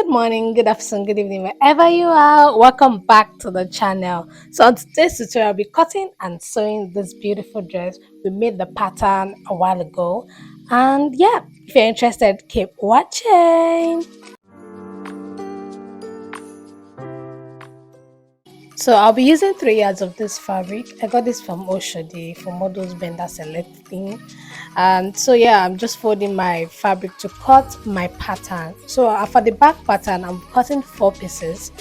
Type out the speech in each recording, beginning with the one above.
morning, good afternoon, good evening, wherever you are. Welcome back to the channel. So, on today's tutorial, I'll be cutting and sewing this beautiful dress. We made the pattern a while ago, and yeah, if you're interested, keep watching. So I'll be using 3 yards of this fabric. I got this from Oshodi from all those bender select thing. And so yeah, I'm just folding my fabric to cut my pattern. So for the back pattern, I'm cutting 4 pieces.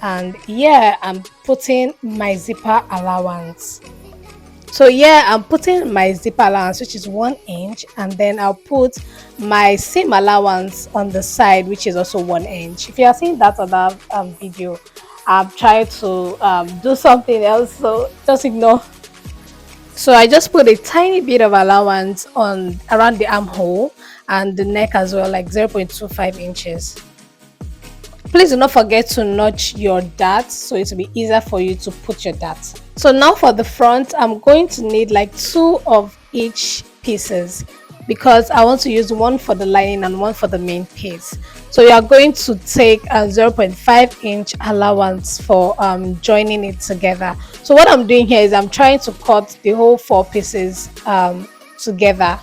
And yeah, I'm putting my zipper allowance. So yeah, I'm putting my zipper allowance, which is 1 inch, and then I'll put my seam allowance on the side, which is also 1 inch. If you are seeing that other video, I'm trying to do something else, so just ignore. So I just put a tiny bit of allowance on around the armhole and the neck as well, like 0.25 inches. Please do not forget to notch your darts so it will be easier for you to put your darts. So now for the front, I'm going to need like 2 of each pieces because I want to use one for the lining and one for the main piece. So you are going to take a 0.5 inch allowance for joining it together. So what I'm doing here is I'm trying to cut the whole 4 pieces together.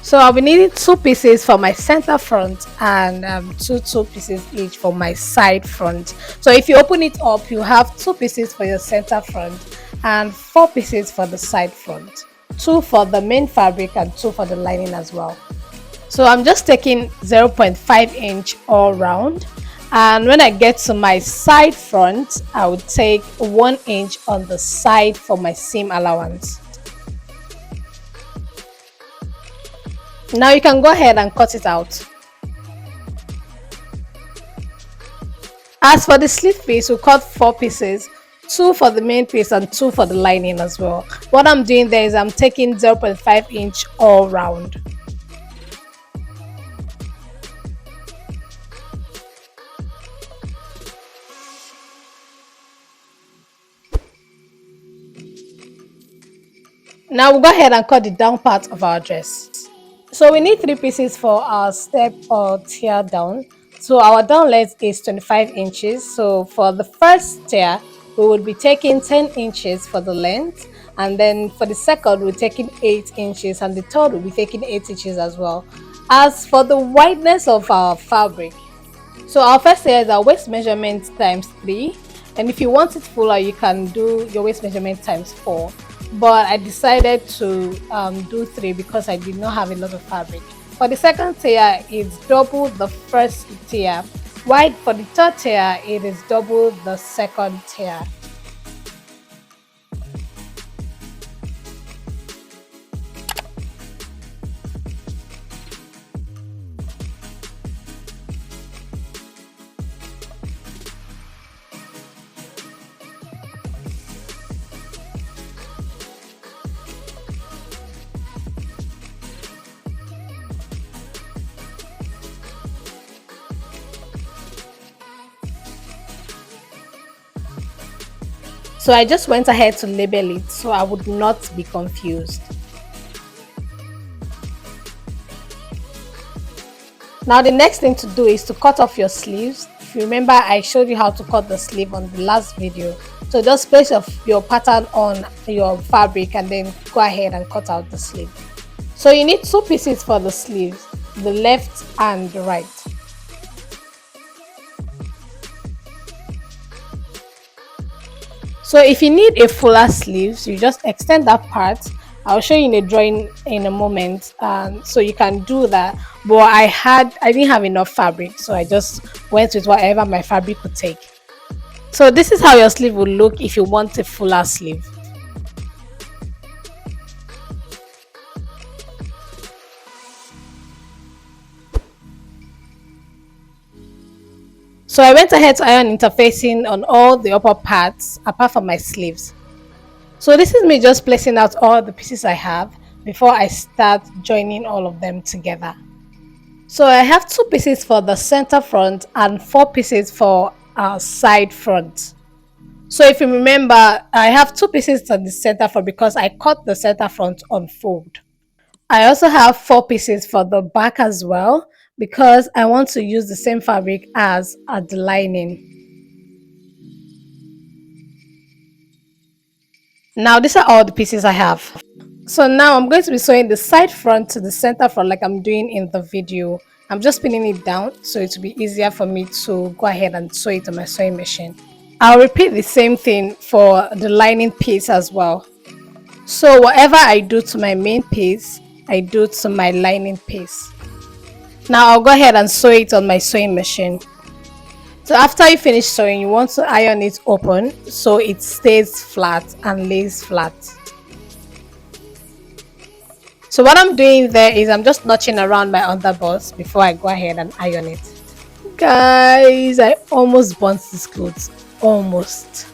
So I'll be needing 2 pieces for my center front and two pieces each for my side front. So if you open it up, you have 2 pieces for your center front and 4 pieces for the side front. 2 for the main fabric and 2 for the lining as well. So I'm just taking 0.5 inch all round, and when I get to my side front, I would take 1 inch on the side for my seam allowance. Now you can go ahead and cut it out. As for the sleeve piece, we cut 4 pieces, 2 for the main piece and 2 for the lining as well. What I'm doing there is I'm taking 0.5 inch all round. Now we'll go ahead and cut the down part of our dress. So we need 3 pieces for our step or tear down. So our down length is 25 inches. So for the first tear, we would be taking 10 inches for the length. And then for the second, we're taking 8 inches. And the third, we'll be taking 8 inches as well. As for the wideness of our fabric, so our first tear is our waist measurement times 3. And if you want it fuller, you can do your waist measurement times 4. But I decided to do 3 because I did not have a lot of fabric. For the second tier, it's double the first tier, while for the third tier, it is double the second tier. So I just went ahead to label it so I would not be confused. Now the next thing to do is to cut off your sleeves. If you remember, I showed you how to cut the sleeve on the last video. So just place your pattern on your fabric and then go ahead and cut out the sleeve. So you need 2 pieces for the sleeves, the left and the right. So if you need a fuller sleeves, you just extend that part. I'll show you in a drawing in a moment, so you can do that. But I didn't have enough fabric, so I just went with whatever my fabric could take. So this is how your sleeve will look if you want a fuller sleeve. So I went ahead to iron interfacing on all the upper parts apart from my sleeves. So this is me just placing out all the pieces I have before I start joining all of them together. So I have 2 pieces for the center front and 4 pieces for our side front. So if you remember, I have 2 pieces on the center front because I cut the center front on fold. I also have 4 pieces for the back as well, because I want to use the same fabric as the lining. Now these are all the pieces I have. So now I'm going to be sewing the side front to the center front like I'm doing in the video. I'm just pinning it down so it will be easier for me to go ahead and sew it on my sewing machine. I'll repeat the same thing for the lining piece as well. So whatever I do to my main piece, I do to my lining piece. Now I'll go ahead and sew it on my sewing machine. So after you finish sewing, you want to iron it open so it stays flat and lays flat. So what I'm doing there is I'm just notching around my underbust before I go ahead and iron it. Guys, I almost burnt this clothes. Almost.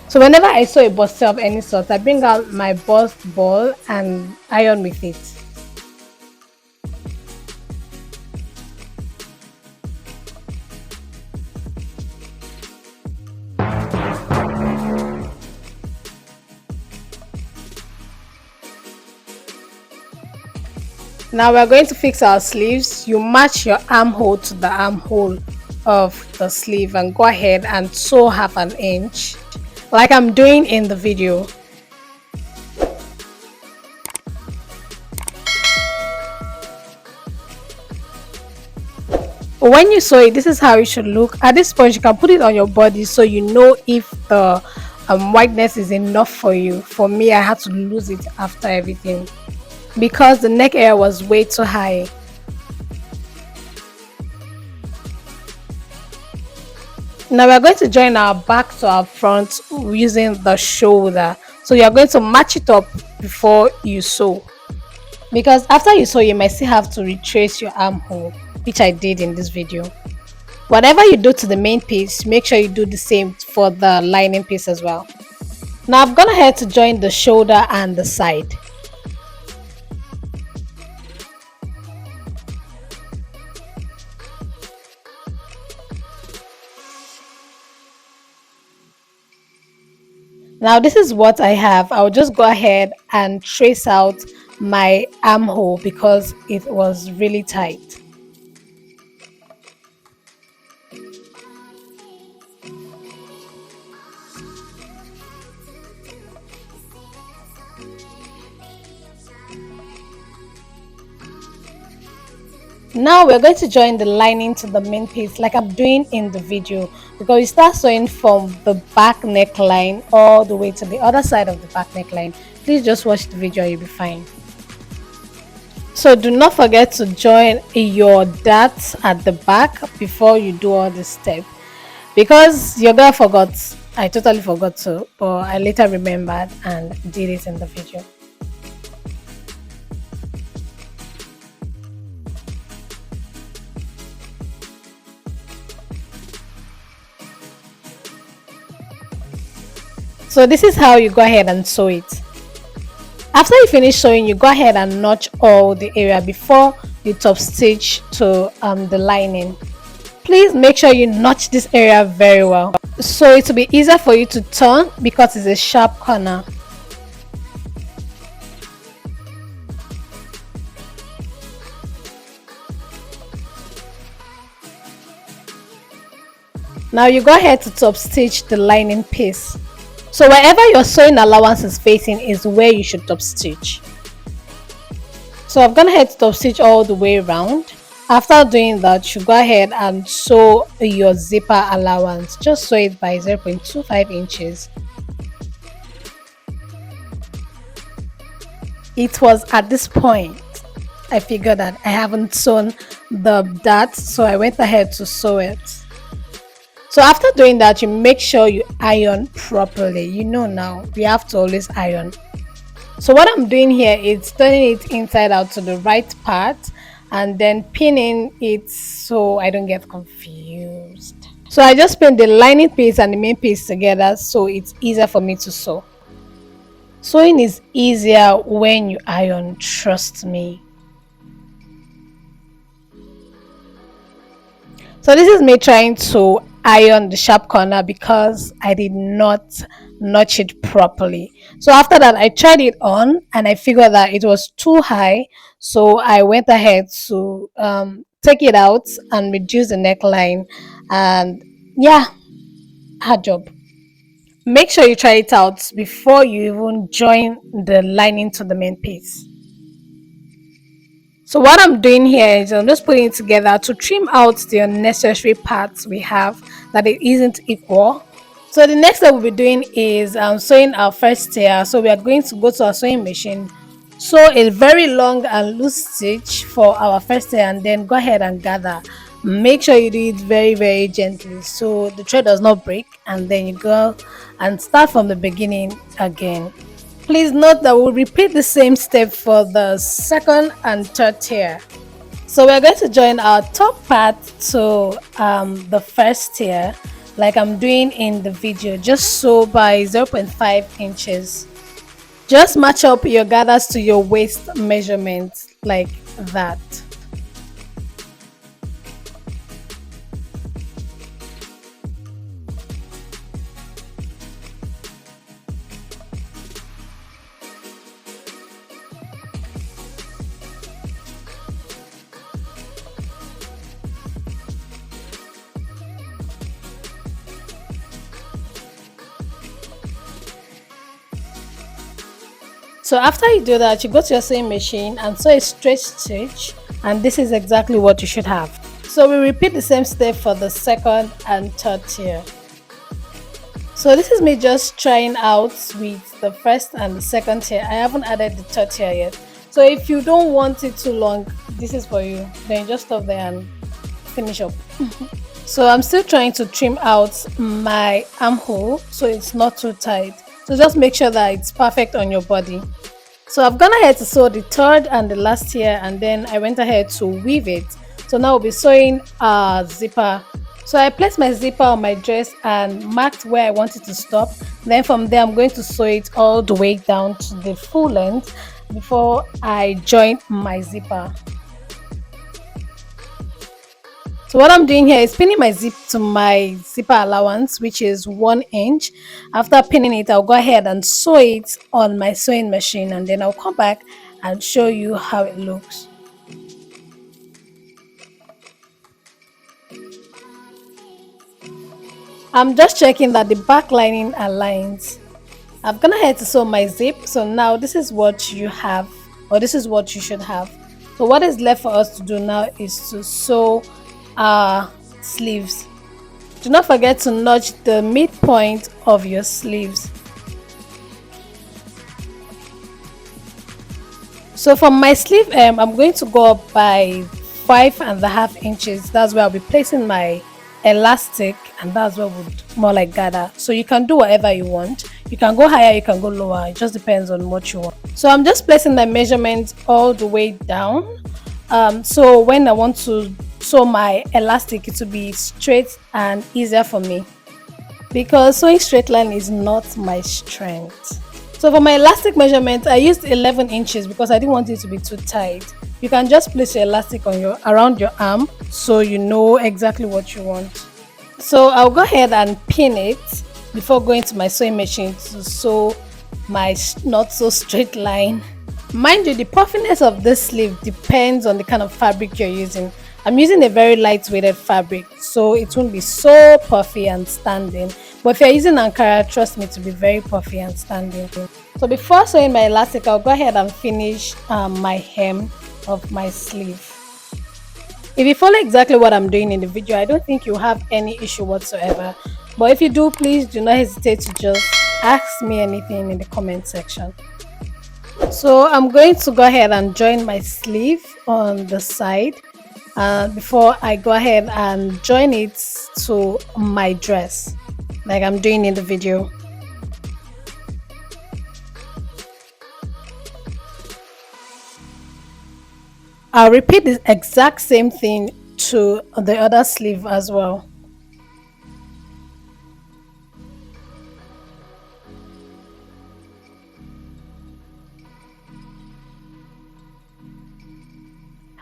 So whenever I sew a bustier of any sort, I bring out my bust ball and iron with it. Now we're going to fix our sleeves. You match your armhole to the armhole of the sleeve and go ahead and sew half an inch like I'm doing in the video. When you sew it, this is how it should look. At this point, you can put it on your body so you know if the whiteness is enough for you. For me, I had to lose it after everything because the neck area was way too high. Now we're going to join our back to our front using the shoulder. So you're going to match it up before you sew. Because after you sew, you might still have to retrace your armhole, which I did in this video. Whatever you do to the main piece, make sure you do the same for the lining piece as well. Now I've gone ahead to join the shoulder and the side. Now this is what I have. I'll just go ahead and trace out my armhole because it was really tight. Now we're going to join the lining to the main piece like I'm doing in the video, because you start sewing from the back neckline all the way to the other side of the back neckline. Please just watch the video and you'll be fine. So do not forget to join your darts at the back before you do all this step, because your girl forgot. I totally forgot to, but I later remembered and did it in the video. So this is how you go ahead and sew it. After you finish sewing, you go ahead and notch all the area before you top stitch to the lining. Please make sure you notch this area very well so it will be easier for you to turn because it's a sharp corner. Now you go ahead to top stitch the lining piece. So wherever your sewing allowance is facing is where you should top stitch. So I've gone ahead to top stitch all the way around. After doing that, you go ahead and sew your zipper allowance. Just sew it by 0.25 inches. It was at this point I figured that I haven't sewn the dart, so I went ahead to sew it. So after doing that, you make sure you iron properly. You know now, we have to always iron. So what I'm doing here is turning it inside out to the right part and then pinning it so I don't get confused. So I just pin the lining piece and the main piece together so it's easier for me to sew. Sewing is easier when you iron, trust me. So this is me trying to iron the sharp corner because I did not notch it properly. So after that, I tried it on and I figured that it was too high, so I went ahead to take it out and reduce the neckline. And yeah, hard job. Make sure you try it out before you even join the lining to the main piece. So what I'm doing here is I'm just putting it together to trim out the unnecessary parts we have that it isn't equal. So the next step we'll be doing is sewing our first tier. So we are going to go to our sewing machine, sew a very long and loose stitch for our first tier, and then go ahead and gather. Make sure you do it very very gently so the thread does not break, and then you go and start from the beginning again. Please note that we'll repeat the same step for the second and third tier. So we're going to join our top part to the first tier like I'm doing in the video. Just sew by 0.5 inches. Just match up your gathers to your waist measurement like that. So after you do that, you go to your sewing machine and sew a straight stitch, and this is exactly what you should have. So we repeat the same step for the second and third tier. So this is me just trying out with the first and the second tier. I haven't added the third tier yet. So if you don't want it too long, this is for you. Then you just stop there and finish up. So I'm still trying to trim out my armhole so it's not too tight. So just make sure that it's perfect on your body. So I've gone ahead to sew the third and the last tier, and then I went ahead to weave it. So now we'll be sewing a zipper. So I placed my zipper on my dress and marked where I wanted to stop. Then from there I'm going to sew it all the way down to the full length before I join my zipper. So what I'm doing here is pinning my zip to my zipper allowance, which is 1 inch. After pinning it, I'll go ahead and sew it on my sewing machine, and then I'll come back and show you how it looks. I'm just checking that the back lining aligns. I've gone ahead to sew my zip. So now this is what you have, or this is what you should have. So what is left for us to do now is to sew our sleeves. Do not forget to notch the midpoint of your sleeves. So for my sleeve I'm going to go up by 5.5 inches. That's where I'll be placing my elastic, and that's where would more like gather. So you can do whatever you want. You can go higher, you can go lower. It just depends on what you want. So I'm just placing my measurement all the way down. So when I want to sew my elastic, it will be straight and easier for me, because sewing straight line is not my strength. So for my elastic measurement, I used 11 inches because I didn't want it to be too tight. You can just place your elastic on your around your arm so you know exactly what you want. So I'll go ahead and pin it before going to my sewing machine to sew my not so straight line. Mind you, the puffiness of this sleeve depends on the kind of fabric you're using. I'm using a very lightweighted fabric, so it won't be so puffy and standing. But if you're using Ankara, trust me, to be very puffy and standing. So before sewing my elastic, I'll go ahead and finish my hem of my sleeve. If you follow exactly what I'm doing in the video, I don't think you have any issue whatsoever. But if you do, please do not hesitate to just ask me anything in the comment section. So I'm going to go ahead and join my sleeve on the side before I go ahead and join it to my dress like I'm doing in the video. I'll repeat the exact same thing to the other sleeve as well.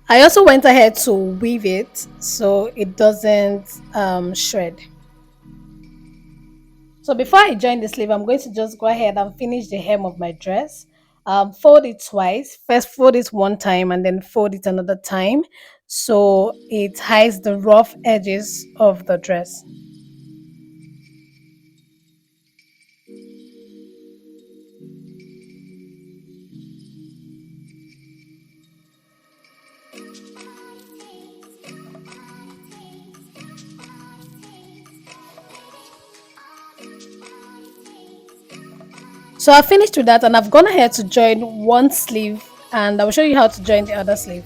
I also went ahead to weave it so it doesn't shred. So before I join the sleeve, I'm going to just go ahead and finish the hem of my dress. Fold it twice. First fold it one time and then fold it another time so it hides the rough edges of the dress. So I finished with that and I've gone ahead to join one sleeve, and I will show you how to join the other sleeve.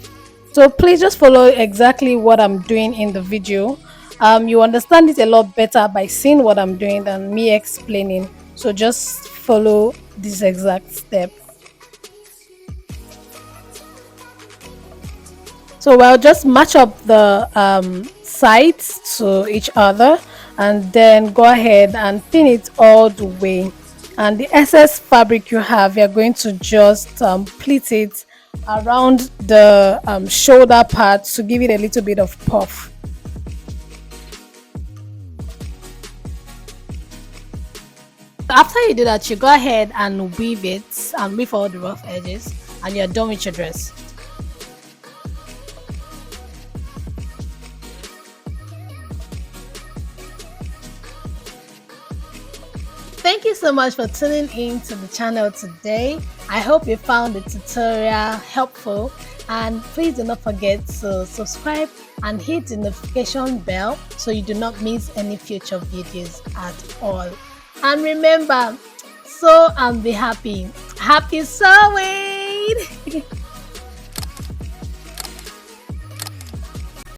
So please just follow exactly what I'm doing in the video. You understand it a lot better by seeing what I'm doing than me explaining. So just follow this exact step. So we'll just match up the sides to each other and then go ahead and pin it all the way. And the excess fabric you have, you're going to just pleat it around the shoulder part to give it a little bit of puff. After you do that, you go ahead and weave it and weave all the rough edges, and you're done with your dress. Thank you so much for tuning in to the channel today. I hope you found the tutorial helpful, and please do not forget to subscribe and hit the notification bell so you do not miss any future videos at all. And remember, sew and be happy. Happy sewing!